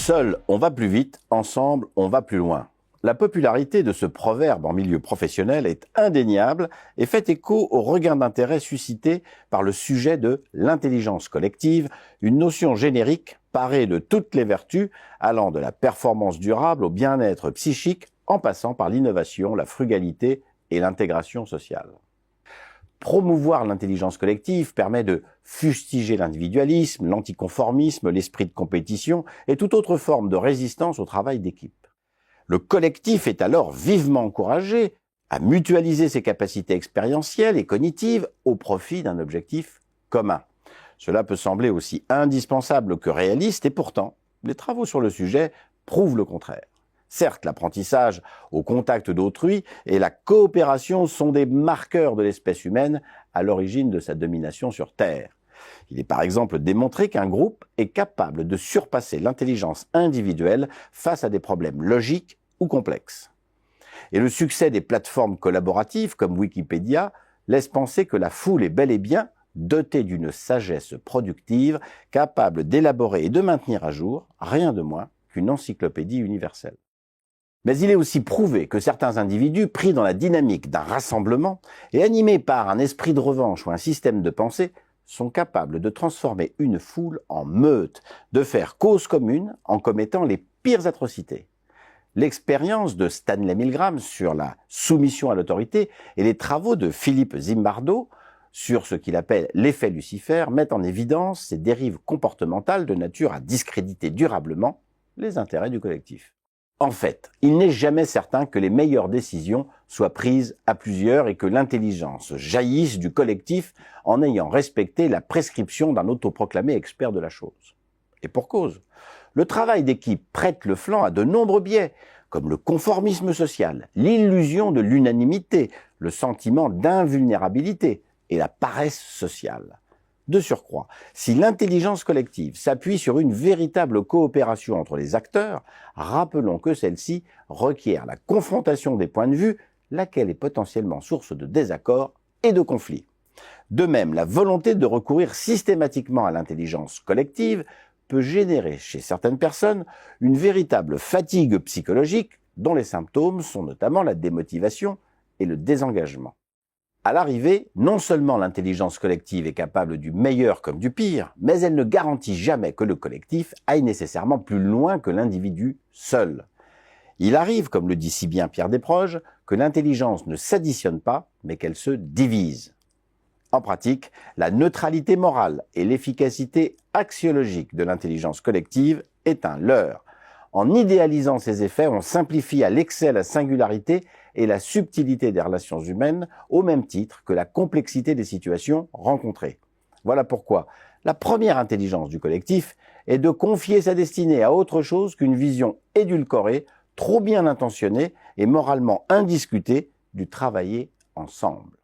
Seul, on va plus vite, ensemble, on va plus loin. La popularité de ce proverbe en milieu professionnel est indéniable et fait écho au regain d'intérêt suscité par le sujet de l'intelligence collective, une notion générique parée de toutes les vertus allant de la performance durable au bien-être psychique en passant par l'innovation, la frugalité et l'intégration sociale. Promouvoir l'intelligence collective permet de fustiger l'individualisme, l'anticonformisme, l'esprit de compétition et toute autre forme de résistance au travail d'équipe. Le collectif est alors vivement encouragé à mutualiser ses capacités expérientielles et cognitives au profit d'un objectif commun. Cela peut sembler aussi indispensable que réaliste et pourtant, les travaux sur le sujet prouvent le contraire. Certes, l'apprentissage au contact d'autrui et la coopération sont des marqueurs de l'espèce humaine à l'origine de sa domination sur Terre. Il est par exemple démontré qu'un groupe est capable de surpasser l'intelligence individuelle face à des problèmes logiques ou complexes. Et le succès des plateformes collaboratives comme Wikipédia laisse penser que la foule est bel et bien dotée d'une sagesse productive capable d'élaborer et de maintenir à jour rien de moins qu'une encyclopédie universelle. Mais il est aussi prouvé que certains individus pris dans la dynamique d'un rassemblement et animés par un esprit de revanche ou un système de pensée sont capables de transformer une foule en meute, de faire cause commune en commettant les pires atrocités. L'expérience de Stanley Milgram sur la soumission à l'autorité et les travaux de Philippe Zimbardo sur ce qu'il appelle l'effet Lucifer mettent en évidence ces dérives comportementales de nature à discréditer durablement les intérêts du collectif. En fait, il n'est jamais certain que les meilleures décisions soient prises à plusieurs et que l'intelligence jaillisse du collectif en ayant respecté la prescription d'un autoproclamé expert de la chose. Et pour cause, le travail d'équipe prête le flanc à de nombreux biais, comme le conformisme social, l'illusion de l'unanimité, le sentiment d'invulnérabilité et la paresse sociale. De surcroît, si l'intelligence collective s'appuie sur une véritable coopération entre les acteurs, rappelons que celle-ci requiert la confrontation des points de vue, laquelle est potentiellement source de désaccords et de conflits. De même, la volonté de recourir systématiquement à l'intelligence collective peut générer chez certaines personnes une véritable fatigue psychologique dont les symptômes sont notamment la démotivation et le désengagement. À l'arrivée, non seulement l'intelligence collective est capable du meilleur comme du pire, mais elle ne garantit jamais que le collectif aille nécessairement plus loin que l'individu seul. Il arrive, comme le dit si bien Pierre Desproges, que l'intelligence ne s'additionne pas, mais qu'elle se divise. En pratique, la neutralité morale et l'efficacité axiologique de l'intelligence collective est un leurre. En idéalisant ses effets, on simplifie à l'excès la singularité et la subtilité des relations humaines au même titre que la complexité des situations rencontrées. Voilà pourquoi la première intelligence du collectif est de confier sa destinée à autre chose qu'une vision édulcorée, trop bien intentionnée et moralement indiscutée du travailler ensemble.